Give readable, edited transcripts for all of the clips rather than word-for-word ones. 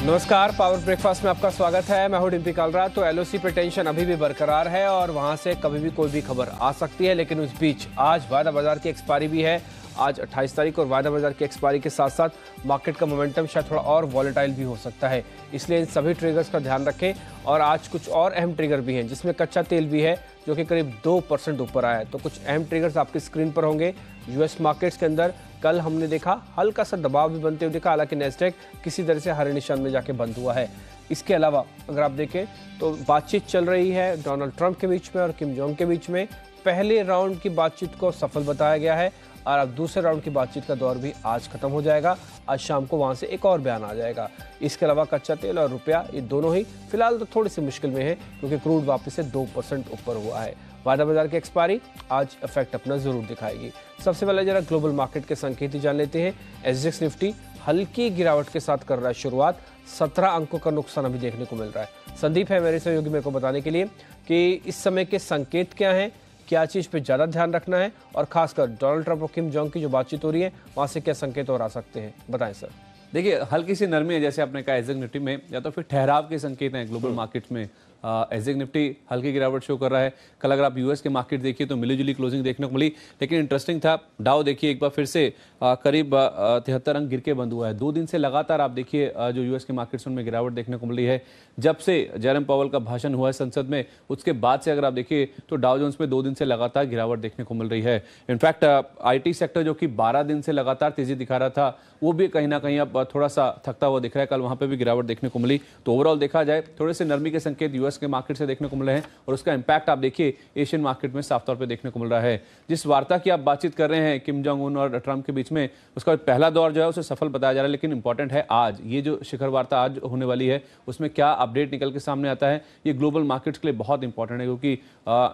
नमस्कार, power breakfast में आपका स्वागत है। मैं हूं डिम्पी कालरा। तो एलओसी पे टेंशन अभी भी बरकरार है और वहां से कभी भी कोई भी खबर आ सकती है, लेकिन उस बीच आज वायदा बाजार की एक्सपायरी भी है। आज 28 तारीख और वायदा बाजार की एक्सपायरी के साथ साथ मार्केट का मोमेंटम शायद थोड़ा और वॉलेटाइल भी हो सकता है, इसलिए इन सभी ट्रिगर्स का ध्यान रखें। और आज कुछ और अहम ट्रिगर भी हैं, जिसमें कच्चा तेल भी है जो कि करीब 2% ऊपर आया है। तो कुछ अहम ट्रिगर्स आपकी स्क्रीन पर होंगे। यूएस मार्केट्स के अंदर कल हमने देखा हल्का सा दबाव भी बनते हुए दिखा, हालांकि नेस्डैक किसी तरह से हरे निशान में जाके बंद हुआ है। इसके अलावा अगर आप देखें तो बातचीत चल रही है डोनाल्ड ट्रंप के बीच में और किम जोंग के बीच में। पहले राउंड की बातचीत को सफल बताया गया है और अब दूसरे राउंड की बातचीत का दौर भी आज खत्म हो जाएगा। आज शाम को वहां से एक और बयान आ जाएगा। इसके अलावा कच्चा तेल और रुपया, ये दोनों ही फिलहाल तो थोड़ी सी मुश्किल में है, क्योंकि क्रूड वापस से 2% ऊपर हुआ है। वायदा बाजार की एक्सपायरी आज इफेक्ट अपना जरूर दिखाएगी। सबसे पहले जरा ग्लोबल मार्केट के संकेत ही जान लेते हैं। एसजेएक्स निफ्टी हल्की गिरावट के साथ कर रहा है शुरुआत। 17 अंकों का नुकसान अभी देखने को मिल रहा है। संदीप है मेरे सहयोगी मेरे को बताने के लिए कि इस समय के संकेत क्या हैं, क्या चीज़ पे ज़्यादा ध्यान रखना है, और खासकर डोनाल्ड ट्रंप और किम जोंग की जो बातचीत हो रही है वहाँ से क्या संकेत और आ सकते हैं, बताएं सर। देखिए, हल्की सी नरमी है जैसे आपने कहा एसजेएक्स निफ्टी में, या तो फिर ठहराव के संकेत हैं ग्लोबल मार्केट्स में। एसजेएक्स निफ्टी हल्की गिरावट शो कर रहा है। कल अगर आप यूएस के मार्केट देखिए तो मिली जुली क्लोजिंग देखने को मिली, लेकिन इंटरेस्टिंग था डाउ देखिए एक बार फिर से करीब 73 अंक गिर के बंद हुआ है। 2 दिन से लगातार आप देखिए जो यूएस के मार्केट्स उनमें गिरावट देखने को मिली है। जब से जेरम पावेल का भाषण हुआ है संसद में, उसके बाद से अगर आप देखिए तो डाउ जोन्स में 2 दिन से लगातार गिरावट देखने को मिल रही है। इनफैक्ट आईटी सेक्टर जो कि 12 दिन से लगातार तेजी दिखा रहा था, वो भी कहीं ना कहीं अब थोड़ा सा थकता हुआ दिख रहा है। कल वहां पे भी गिरावट देखने को मिली। तो ओवरऑल देखा जाए थोड़े से नरमी के संकेत यूएस के मार्केट से देखने को मिल रहे हैं, और उसका इंपैक्ट आप देखिए एशियन मार्केट में साफ तौर पे देखने को मिल रहा है। जिस वार्ता की आप बातचीत कर रहे हैं किम जोंग उन और ट्रंप के बीच में, उसका पहला दौर जो है उसे सफल बताया जा रहा है। लेकिन इंपॉर्टेंट है आज ये जो शिखर वार्ता आज होने वाली है, उसमें क्या अपडेट निकल के सामने आता है। ये ग्लोबल मार्केट्स के लिए बहुत इंपॉर्टेंट है, क्योंकि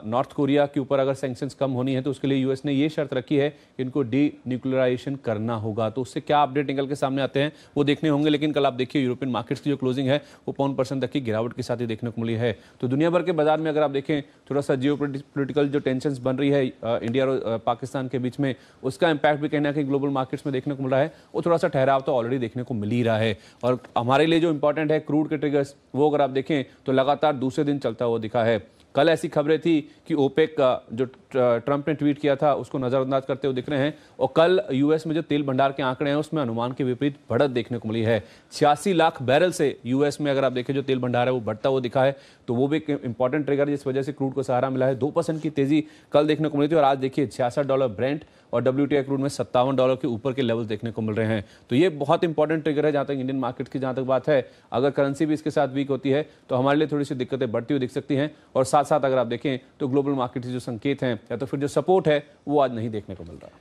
नॉर्थ कोरिया के ऊपर अगर सैंक्शंस कम होनी है तो उसके लिए यूएस ने ये शर्त रखी है कि इनको डी न्यूक्लियराइजेशन करना होगा। तो उससे क्या अपडेट निकल के सामने आते हैं वो देखने होंगे। लेकिन कल आप देखिए यूरोपियन मार्केट्स की जो क्लोजिंग है वो 0.5% तक की गिरावट के साथ ही देखने को मिली है। तो दुनिया भर के बाजार में अगर आप देखें थोड़ा सा जियोपॉलिटिकल जो टेंशंस बन रही है इंडिया और पाकिस्तान के बीच में, उसका इंपैक्ट भी कहीं ना कहीं ग्लोबल मार्केट्स में देखने को मिल रहा है। वो थोड़ा सा ठहराव तो ऑलरेडी देखने को मिल ही रहा है। और हमारे लिए जो इंपॉर्टेंट है क्रूड के ट्रिगर्स, वो अगर आप देखें तो लगातार दूसरे दिन चलता हुआ दिखा है। कल ऐसी खबरें थी कि ओपेक का जो ट्रंप ने ट्वीट किया था उसको नजरअंदाज करते हुए दिख रहे हैं, और कल यूएस में जो तेल भंडार के आंकड़े हैं उसमें अनुमान के विपरीत बढ़त देखने को मिली है। 86 लाख बैरल से यूएस में अगर आप देखें जो तेल भंडार है वो बढ़ता हुआ दिखा है। तो वो भी एक इंपॉर्टेंट ट्रिगर जिस वजह से क्रूड को सहारा मिला है। 2% की तेजी कल देखने को मिली थी, और आज देखिए $66 ब्रेंट और WTI क्रूड में $57 के ऊपर के लेवल्स देखने को मिल रहे हैं। तो ये बहुत इंपॉर्टेंट ट्रिगर है जहां तक इंडियन मार्केट की जहां तक बात है। अगर करेंसी भी इसके साथ वीक होती है तो हमारे लिए थोड़ी सी दिक्कतें बढ़ती हुई दिख सकती हैं। और साथ साथ अगर आप देखें तो ग्लोबल मार्केट के जो संकेत हैं या तो फिर जो सपोर्ट है वो आज नहीं देखने को मिल रहा।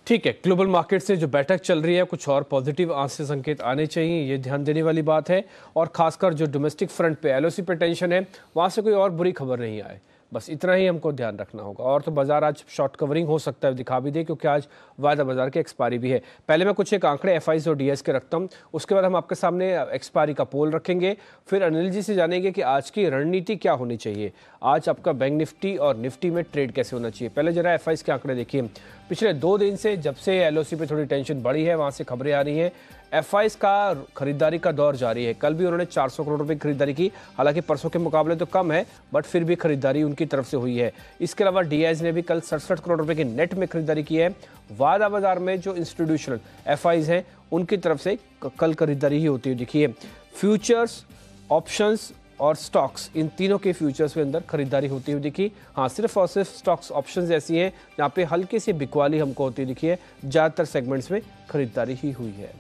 ठीक है, ग्लोबल मार्केट से जो बैठक चल रही है कुछ और पॉजिटिव आंख से संकेत आने चाहिए, ये ध्यान देने वाली बात है। और खासकर जो डोमेस्टिक फ्रंट पे एलओसी पे टेंशन है, वहां से कोई और बुरी खबर नहीं आए, बस इतना ही हमको ध्यान रखना होगा। और तो बाजार आज शॉर्ट कवरिंग हो सकता है, दिखा भी दे, क्योंकि आज वायदा बाजार की एक्सपायरी भी है। पहले मैं कुछ एक आंकड़े एफआईज और डीएस के रखता हूँ, उसके बाद हम आपके सामने एक्सपायरी का पोल रखेंगे। फिर अनिल जी से जानेंगे कि आज की रणनीति क्या होनी चाहिए, आज आपका बैंक निफ्टी और निफ्टी में ट्रेड कैसे होना चाहिए। पहले जरा एफआईज के आंकड़े देखिए। पिछले 2 दिन से जब से एलओसी पे थोड़ी टेंशन बढ़ी है, वहाँ से खबरें आ रही हैं एफआईज का खरीदारी का दौर जारी है। कल भी उन्होंने 400 करोड़ रुपए की खरीदारी की, हालांकि परसों के मुकाबले तो कम है, बट फिर भी खरीदारी उनकी तरफ से हुई है। इसके अलावा डीआईज ने भी कल 67 करोड़ रुपए की नेट में खरीदारी की है। वायदा बाजार में जो इंस्टीट्यूशनल एफआईज हैं उनकी तरफ से कल खरीदारी ही होती हुई दिखी है। फ्यूचर्स, ऑप्शंस और स्टॉक्स, इन तीनों के फ्यूचर्स के अंदर खरीदारी होती हुई दिखी। हाँ, सिर्फ और सिर्फ स्टॉक्स ऑप्शंस ऐसी हैं जहाँ पे हल्की सी बिकवाली हमको होती दिखी है। ज़्यादातर सेगमेंट्स में खरीदारी ही हुई है।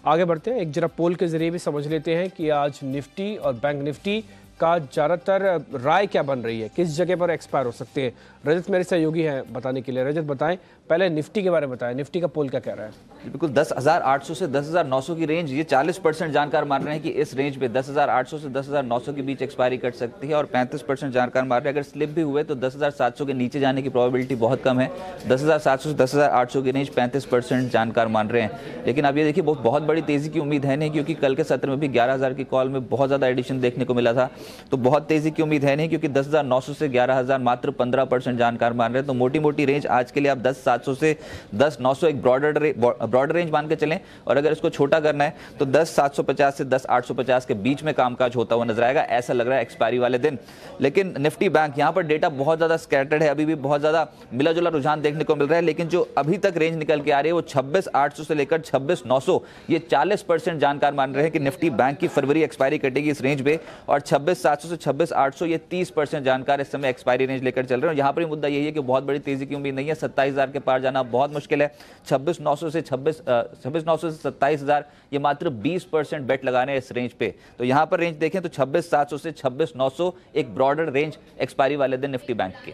आगे बढ़ते हैं, एक जरा पोल के जरिए भी समझ लेते हैं कि आज निफ्टी और बैंक निफ्टी का ज़्यादातर राय क्या बन रही है, किस जगह पर एक्सपायर हो सकते हैं। रजत मेरे सहयोगी हैं बताने के लिए। रजत बताएं, पहले निफ्टी के बारे में बताएं, निफ्टी का पोल क्या कह रहा है। बिल्कुल 10,800 से 10,900 की रेंज, ये 40% जानकार मान रहे हैं कि इस रेंज पे 10,800 से 10,900 के बीच एक्सपायरी कर सकती है, और 35% जानकार मान रहे हैं अगर स्लिप भी हुए तो 10,700 के नीचे जाने की प्रोबेबिलिटी बहुत कम है। 10,700 से 10,800 की रेंज 35% जानकार मान रहे हैं। लेकिन अब ये देखिए बहुत बड़ी तेजी की उम्मीद है नहीं, क्योंकि कल के सत्र में भी 11,000 की कॉल में बहुत ज़्यादा एडिशन देखने को मिला था। तो बहुत तेजी की उम्मीद है नहीं, क्योंकि 10,900 से 11,000 मात्र 15% जानकार मान रहे हैं। तो मोटी मोटी रेंज आज के लिए आप 10,700 से 10,900 एक ब्रॉडर रेंज मान के चलें, और अगर इसको छोटा करना है तो 10,750 से 10,850 के बीच में कामकाज होता हुआ नजर आएगा, ऐसा लग रहा है एक्सपायरी वाले दिन। लेकिन निफ्टी बैंक यहाँ पर डेटा बहुत ज्यादा स्कैटर्ड है, अभी भी बहुत ज्यादा मिला जुला रुझान देखने को मिल रहा है, लेकिन जो अभी तक रेंज निकल के आ रही है वो 26,800 से लेकर 26,900, ये 40% जानकार मान रहे हैं कि निफ्टी बैंक की फरवरी एक्सपायरी कटेगी इस रेंज पे, और 26,700 से 26,800 ये 30% जानकार इस समय एक्सपायरी रेंज लेकर चल रहे हैं। यहाँ पर मुद्दा यही है कि बहुत बड़ी तेजी की उम्मीद नहीं है, 27,000 के पार जाना बहुत मुश्किल है। 26,900 से 27,000 ये मात्र 20% बेट लगा रहे हैं इस रेंज पे। तो यहाँ पर रेंज देखें तो 26,700 से 26,900 एक ब्रॉडर रेंज एक्सपायरी वाले दिन निफ्टी बैंक की।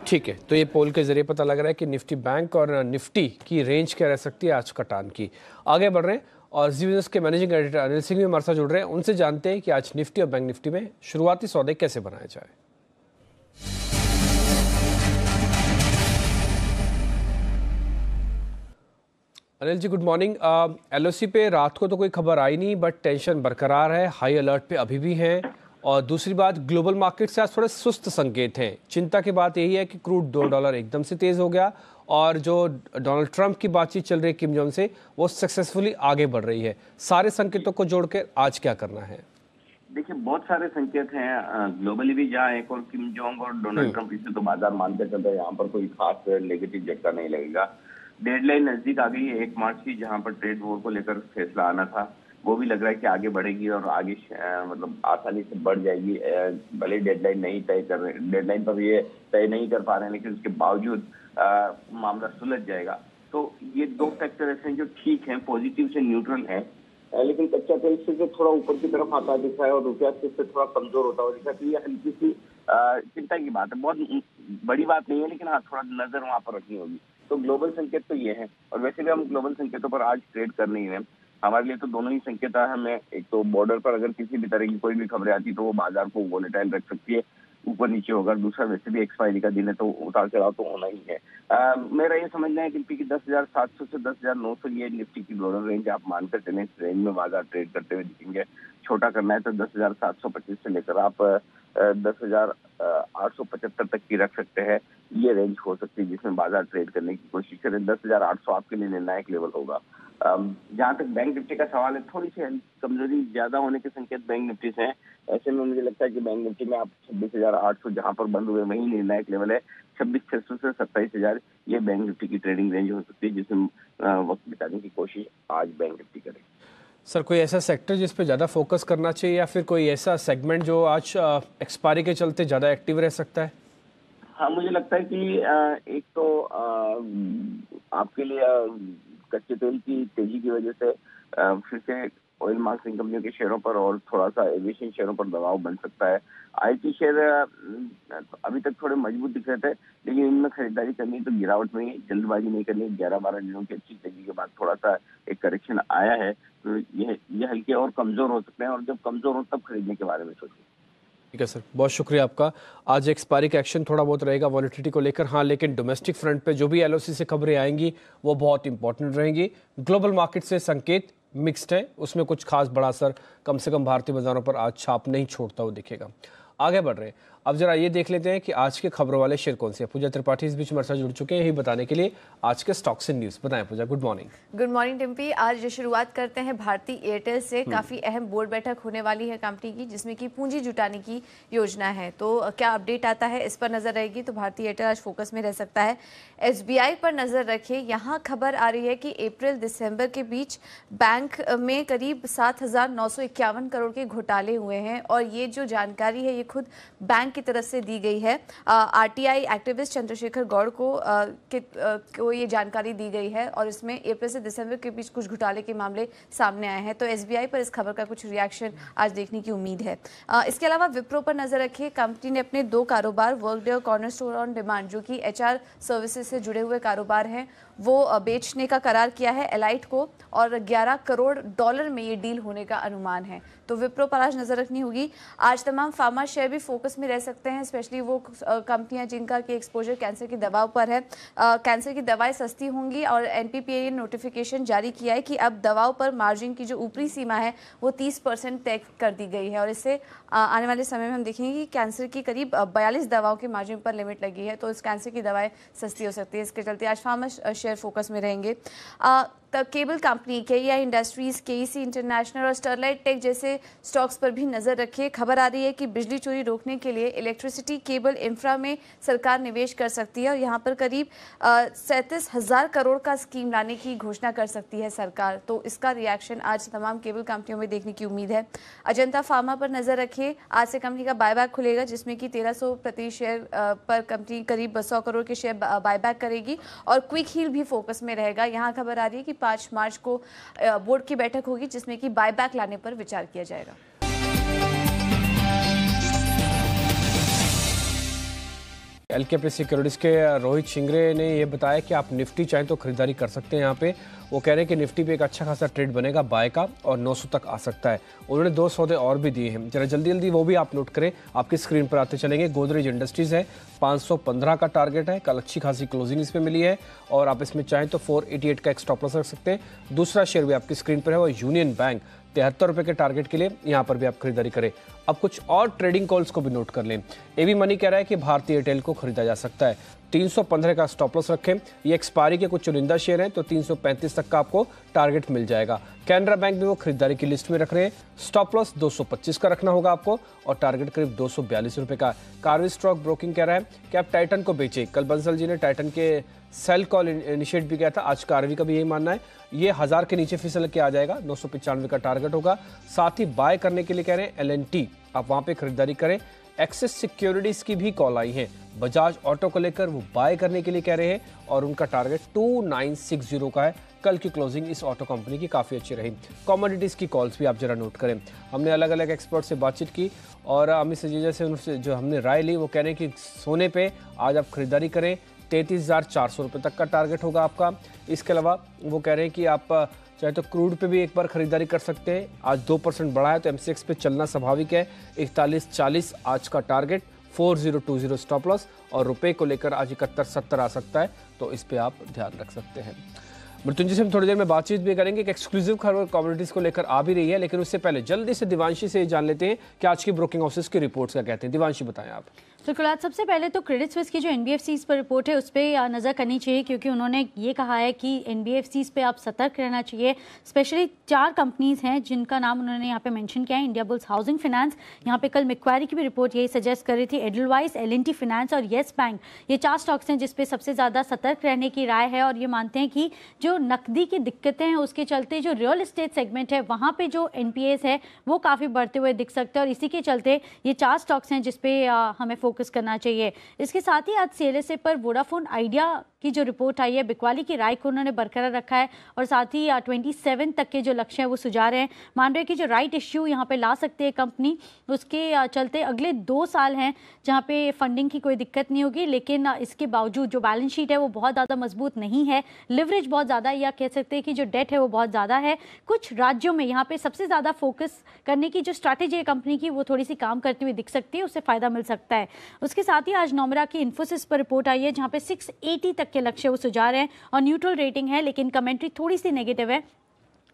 ठीक है, तो ये पोल के जरिए पता लग रहा है कि निफ्टी बैंक और निफ्टी की रेंज क्या रह सकती है आज कटान की। आगे बढ़ रहे हैं और जी बिजनेस के मैनेजिंग एडिटर अनिल सिंह भी हमारे साथ जुड़ रहे हैं, उनसे जानते हैं कि आज निफ्टी और बैंक निफ्टी में शुरुआती सौदे कैसे बनाए जाए। Anil ji good morning. LOC पे रात को तो कोई खबर आई नहीं, बट टेंशन बरकरार है, हाई अलर्ट पे अभी भी है। और दूसरी बात, ग्लोबल मार्केट से आज थोड़े सुस्त संकेत हैं। चिंता की बात यही है कि क्रूड $2 एकदम से तेज हो गया, और जो डोनाल्ड ट्रंप की बातचीत चल रही है किम जोंग से, वो सक्सेसफुली आगे बढ़ रही है। सारे संकेतों को जोड़ के आज क्या करना है? देखिए, बहुत सारे संकेत हैं ग्लोबली भी, जहाँ एक और किम जोंग और डोनाल्ड ट्रंप, इसे तो बाजार मानते चलते हैं, यहाँ पर कोई खास नेगेटिव झटका नहीं लगेगा। डेडलाइन नजदीक आ गई है 1 मार्च की, जहाँ पर ट्रेड वॉर को लेकर फैसला आना था, वो भी लग रहा है कि आगे बढ़ेगी और आगे मतलब आसानी से बढ़ जाएगी। भले डेडलाइन नहीं तय कर रहे, डेडलाइन पर ये तय नहीं कर पा रहे हैं, लेकिन उसके बावजूद मामला सुलझ जाएगा। तो ये 2 फैक्टर ऐसे हैं जो ठीक हैं, पॉजिटिव से न्यूट्रल हैं, लेकिन कच्चा तेल से थोड़ा ऊपर की तरफ आता दिखा है और रुपया से थोड़ा कमजोर होता हुआ दिखा, तो ये हल्की सी चिंता की बात है। बहुत बड़ी बात नहीं है, लेकिन हाँ थोड़ा नजर वहां पर रखनी होगी। तो ग्लोबल संकेत तो ये है, और वैसे भी हम ग्लोबल संकेतों पर आज ट्रेड कर नहीं रहे। हमारे लिए तो दोनों ही संकेत है। हमें एक तो बॉर्डर पर अगर किसी भी तरह की कोई भी खबरें आती तो वो बाजार को वोलेटाइल रख सकती है, ऊपर नीचे होगा। दूसरा, वैसे भी एक्सपायरी का दिन है तो उतार चढ़ाव तो होना ही है। मेरा ये समझना है कि 10,700 से 10,900 ये निफ्टी की ग्लोबल रेंज आप मानकर चलें, इस रेंज में बाजार ट्रेड करते हुए दिखेंगे। छोटा करना है तो 10,725 से लेकर आप 10,875 तक की रख सकते हैं। ये रेंज हो सकती है जिसमें बाजार ट्रेड करने की कोशिश करें। 10,800 आपके लिए निर्णायक लेवल होगा। जहाँ तक बैंक निफ्टी का सवाल है, थोड़ी सी कमजोरी ज्यादा होने के संकेत बैंक निफ्टी से हैं। ऐसे में मुझे लगता है कि बैंक निफ्टी में आप 26,800 जहाँ पर बंद हुए वही निर्णायक लेवल है। 26,600 से 27,000 ये बैंक निफ्टी की ट्रेडिंग रेंज हो सकती है, जिसमें वक्त बिताने की कोशिश आज बैंक निफ्टी करे। सर, कोई ऐसा सेक्टर जिस पे ज़्यादा फोकस करना चाहिए, या फिर कोई ऐसा सेगमेंट जो आज एक्सपायरी के चलते ज़्यादा एक्टिव रह सकता है? हाँ, मुझे लगता है कि एक तो आपके लिए कच्चे तेल की तेजी की वजह से फिर से ऑयल मार्केटिंग कंपनियों के शेयरों पर और थोड़ा सा एविएशन शेयरों पर दबाव बन सकता है। आईटी शेयर अभी तक थोड़े मजबूत दिख रहे थे, लेकिन इनमें खरीदारी करनी तो गिरावट में ही, जल्दबाजी नहीं करनी। 11-12 दिनों की अच्छी तेजी के बाद थोड़ा सा एक करेक्शन आया है, तो ये हल्के और कमजोर हो सकते हैं, और जब कमजोर हो तब खरीदने के बारे में सोचें। ठीक है सर, बहुत शुक्रिया आपका। आज एक्सपायरी का एक्शन थोड़ा बहुत रहेगा वॉलेटिलिटी को लेकर, हाँ, लेकिन डोमेस्टिक फ्रंट पे जो भी एलओसी से खबरें आएंगी वो बहुत इंपॉर्टेंट रहेंगी। ग्लोबल मार्केट से संकेत मिक्स्ड है, उसमें कुछ खास बड़ा असर कम से कम भारतीय बाजारों पर आज छाप नहीं छोड़ता हुआ दिखेगा। आगे बढ़ रहे हैं, अब जरा ये देख लेते हैं कि आज के खबरों वाले शेयर कौन से हैं। पूजा त्रिपाठी इस बीच हमारे साथ जुड़ चुके हैं यही बताने के लिए आज के स्टॉक्स एंड न्यूज़। बताएं Pooja. Good morning. Good morning Timpi. आज शुरुआत करते हैं भारती एयरटेल से। काफ़ी अहम बोर्ड बैठक होने वाली है कंपनी की, जिसमें कि पूंजी जुटाने की योजना है। तो क्या अपडेट आता है इस पर नज़र रहेगी, तो भारतीय एयरटेल आज फोकस में रह सकता है। एसबीआई पर नज़र रखिए, यहाँ खबर आ रही है कि अप्रैल दिसंबर के बीच बैंक में करीब 7,951 करोड़ के घोटाले हुए हैं, और ये जो जानकारी है ये खुद बैंक की तरफ से दी गई है। आरटीआई एक्टिविस्ट चंद्रशेखर गौड़ को ये जानकारी दी गई है, और इसमें अप्रैल से दिसंबर के बीच कुछ घोटाले के मामले सामने आए हैं। तो एसबीआई पर इस खबर का कुछ रिएक्शन आज देखने की उम्मीद है। इसके अलावा विप्रो पर नजर रखिए। कंपनी ने अपने 2 कारोबार वर्कडे और कॉर्नर स्टोर ऑन डिमांड, जो कि एचआर सर्विसेज से जुड़े हुए कारोबार हैं, वो बेचने का करार किया है एलाइट को, और $11 करोड़ में ये डील होने का अनुमान है। तो विप्रो पर आज नजर रखनी होगी। आज तमाम फार्मा शेयर भी फोकस में रह सकते हैं, स्पेशली वो कंपनियां जिनका कि एक्सपोजर कैंसर की दवाओं पर है। कैंसर की दवाएं सस्ती होंगी और एनपीपीए ने नोटिफिकेशन जारी किया है कि अब दवाओं पर मार्जिन की जो ऊपरी सीमा है वो 30% तय कर दी गई है और इससे आने वाले समय में हम देखेंगे कि कैंसर की करीब 42 दवाओं के मार्जिन पर लिमिट लगी है, तो इस कैंसर की दवाएं सस्ती हो सकती है। इसके चलते आज फार्मा शेयर फोकस में रहेंगे। Cable company KEI industries, KEC international और स्टरलाइट टेक जैसे स्टॉक्स पर भी नजर रखिए। खबर आ रही है कि बिजली चोरी रोकने के लिए इलेक्ट्रिसिटी केबल इंफ्रा में सरकार निवेश कर सकती है और यहाँ पर करीब 37,000 करोड़ का स्कीम लाने की घोषणा कर सकती है सरकार, तो इसका रिएक्शन आज तमाम केबल कंपनियों में देखने की उम्मीद है। अजंता फार्मा पर नजर रखिए। आज से कंपनी का बायबैक खुलेगा जिसमें कि 1300 प्रति शेयर पर कंपनी करीब 100 करोड़ के शेयर बायबैक करेगी और क्विक हील भी फोकस में रहेगा। यहाँ खबर आ रही है कि 5 मार्च को बोर्ड की बैठक होगी जिसमें कि बायबैक लाने पर विचार किया जाएगा। एलकेपी सिक्योरिटीज के रोहित शिंगरे ने ये बताया कि आप निफ्टी चाहें तो खरीदारी कर सकते हैं। यहाँ पे वो कह रहे हैं कि निफ्टी पे एक अच्छा खासा ट्रेड बनेगा बाय का और 900 तक आ सकता है। उन्होंने 2 सौदे और भी दिए हैं, जरा जल्दी जल्दी वो भी आप नोट करें, आपकी स्क्रीन पर आते चलेंगे। गोदरेज इंडस्ट्रीज है, 515 का टारगेट है, कल अच्छी खासी क्लोजिंग इसमें मिली है और आप इसमें चाहें तो 488 का एक स्टॉप लॉस रख सकते हैं। दूसरा शेयर भी आपकी स्क्रीन पर है, वो यूनियन बैंक, 73 रुपए के टारगेट के लिए यहाँ पर भी आप खरीदारी करें। अब कुछ और ट्रेडिंग कॉल्स को भी नोट कर लें। एवी मनी कह रहा है कि भारतीय एयरटेल को खरीदा जा सकता है, 315 का स्टॉप लॉस रखें। ये एक्सपायरी के कुछ चुनिंदा शेयर हैं तो 335 तक का आपको टारगेट मिल जाएगा। कैनरा बैंक भी वो खरीदारी की लिस्ट में रख रहे हैं, स्टॉप लॉस 225 का रखना होगा आपको और टारगेट करीब 242 रुपए का। कार्वी स्टॉक ब्रोकिंग कह रहा है कि आप टाइटन को बेचे। कल बंसल जी ने टाइटन के सेल कॉल इनिशिएट भी किया था, आज कार्वी का भी यही मानना है, ये 1000 के नीचे फिसल के आ जाएगा, 995 का टारगेट होगा। साथ ही बाय करने के लिए कह रहे हैं LNT, आप वहां पे खरीदारी करें। एक्सिस सिक्योरिटीज की भी कॉल आई है, बजाज ऑटो को लेकर वो बाय करने के लिए कह रहे हैं और उनका टारगेट 2960 का है। कल की क्लोजिंग इस ऑटो कंपनी की काफ़ी अच्छी रही। कमोडिटीज़ की कॉल्स भी आप जरा नोट करें। हमने अलग अलग एक्सपर्ट से बातचीत की और अमित सजीजा से उनसे जो हमने राय ली वो कह रहे हैं कि सोने पे आज आप खरीदारी करें, 33,400 रुपये तक का टारगेट होगा आपका। इसके अलावा वो कह रहे हैं कि आप चाहे तो क्रूड पे भी एक बार खरीदारी कर सकते हैं, आज 2% बढ़ा है तो MCX पे चलना स्वाभाविक है। 4140 आज का टारगेट, 4020 स्टॉप लॉस और रुपए को लेकर आज 7170 आ सकता है, तो इस पे आप ध्यान रख सकते हैं। मृत्युंजय से हम थोड़ी देर में बातचीत भी करेंगे, एक एक्सक्लूसिव खबर कमोडिटीज को लेकर आ भी रही है, लेकिन उससे पहले जल्दी से दिवांशी से जान लेते हैं कि आज की ब्रोकिंग हाउसेस की रिपोर्ट्स क्या कहते हैं। दिवांशी बताएं आप। बिल्कुल, आज सबसे पहले तो क्रेडिट स्विस की जो NBFCs पर रिपोर्ट है उस पर नज़र करनी चाहिए, क्योंकि उन्होंने ये कहा है कि NBFCs पे आप सतर्क रहना चाहिए। स्पेशली 4 कंपनीज हैं जिनका नाम उन्होंने यहाँ पे मेंशन किया है। इंडिया बुल्स हाउसिंग फाइनेंस, यहाँ पे कल मैक्वारी की भी रिपोर्ट यही सजेस्ट कर रही थी। एडलवाइस, LNT फाइनेंस और येस बैंक, ये 4 स्टॉक्स हैं जिसपे सबसे ज़्यादा सतर्क रहने की राय है और ये मानते हैं कि जो नकदी की दिक्कतें हैं उसके चलते जो रियल एस्टेट सेगमेंट है वहाँ पे जो NPAs है वो काफ़ी बढ़ते हुए दिख सकते हैं और इसी के चलते ये 4 स्टॉक्स हैं जिसपे हमें फोकस करना चाहिए। इसके साथ ही आज CLSA पर वोडाफोन आइडिया की जो रिपोर्ट आई है, बिकवाली की राय को उन्होंने बरकरार रखा है और साथ ही 27 तक के जो लक्ष्य है वो सुझा रहे हैं। मान रहे हैं कि जो राइट इश्यू यहाँ पे ला सकते हैं कंपनी, उसके चलते अगले 2 साल हैं जहाँ पे फंडिंग की कोई दिक्कत नहीं होगी, लेकिन इसके बावजूद जो बैलेंस शीट है वो बहुत ज़्यादा मजबूत नहीं है, लिवरेज बहुत ज़्यादा, या कह सकते हैं कि जो डेट है वो बहुत ज़्यादा है। कुछ राज्यों में यहाँ पे सबसे ज़्यादा फोकस करने की जो स्ट्रैटेजी है कंपनी की वो थोड़ी सी काम करती हुई दिख सकती है, उससे फ़ायदा मिल सकता है। उसके साथ ही आज नोमरा की इन्फोसिस पर रिपोर्ट आई है जहाँ पे 680 तक के लक्ष्य वो सुझा रहे हैं और न्यूट्रल रेटिंग है, लेकिन कमेंट्री थोड़ी सी नेगेटिव है।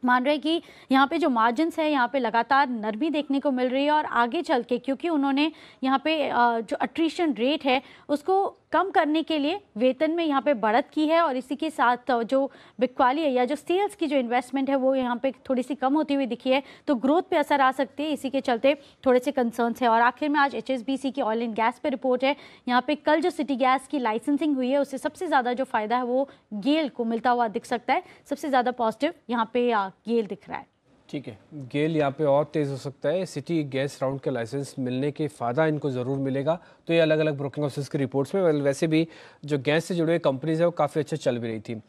मान रहे हैं कि यहाँ पे जो मार्जिन्स है यहाँ पे लगातार नरमी देखने को मिल रही है और आगे चल के क्योंकि उन्होंने यहाँ पे जो अट्रीशन रेट है उसको कम करने के लिए वेतन में यहाँ पे बढ़त की है और इसी के साथ जो बिकवाली है या जो सेल्स की जो इन्वेस्टमेंट है वो यहाँ पे थोड़ी सी कम होती हुई दिखी है, तो ग्रोथ पे असर आ सकती है, इसी के चलते थोड़े से कंसर्न्स है। और आखिर में आज HSBC की ऑयल एंड गैस पे रिपोर्ट है। यहाँ पे कल जो सिटी गैस की लाइसेंसिंग हुई है उससे सबसे ज़्यादा जो फायदा है वो गेल को मिलता हुआ दिख सकता है, सबसे ज़्यादा पॉजिटिव यहाँ पे गेल दिख रहा है। ठीक है, गेल यहाँ पे और तेज़ हो सकता है। सिटी गैस राउंड के लाइसेंस मिलने के फ़ायदा इनको ज़रूर मिलेगा, तो ये अलग अलग ब्रोकिंग हाउसेस की रिपोर्ट्स में वैसे भी जो गैस से जुड़े हुए कंपनीज है वो काफ़ी अच्छे चल भी रही थी।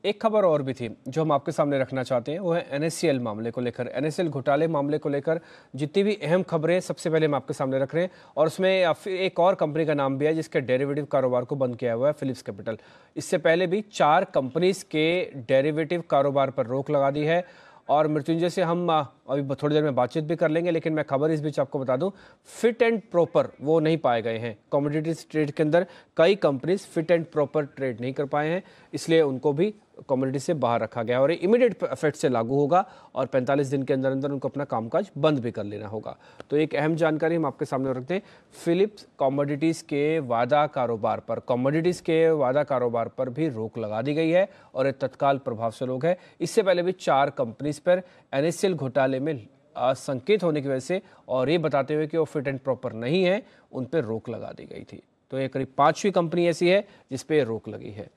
एक खबर और भी थी जो हम आपके सामने रखना चाहते हैं, वो है NSCL मामले को लेकर। NSCL घोटाले मामले को लेकर जितनी भी अहम खबरें सबसे पहले हम आपके सामने रख रहे हैं और उसमें एक और कंपनी का नाम भी है जिसके डेरिवेटिव कारोबार को बंद किया हुआ है, फिलिप्स कैपिटल। इससे पहले भी 4 कंपनीज के डेरिवेटिव कारोबार पर रोक लगा दी है और मृत्युंजय से हम अभी थोड़ी देर में बातचीत भी कर लेंगे, लेकिन मैं खबर इस बीच आपको बता दूं, फिट एंड प्रॉपर वो नहीं पाए गए हैं। कमोडिटीज ट्रेड के अंदर कई companies fit and proper trade नहीं कर पाए हैं, इसलिए उनको भी कमोडिटी से बाहर रखा गया और ये इमीडिएट इफेक्ट से लागू होगा और 45 दिन के अंदर अंदर उनको अपना कामकाज बंद भी कर लेना होगा। तो एक अहम जानकारी हम आपके सामने रखते हैं, फिलिप्स कमोडिटीज के वादा कारोबार पर, कमोडिटीज के वादा कारोबार पर भी रोक लगा दी गई है और ये तत्काल प्रभाव से लोग है। इससे पहले भी 4 कंपनीज पर NSCL घोटाले में संकेत होने की वजह से और ये बताते हुए कि वो फिट एंड प्रॉपर नहीं है, उन पर रोक लगा दी गई थी। तो ये करीब 5वीं कंपनी ऐसी है जिस पे रोक लगी है।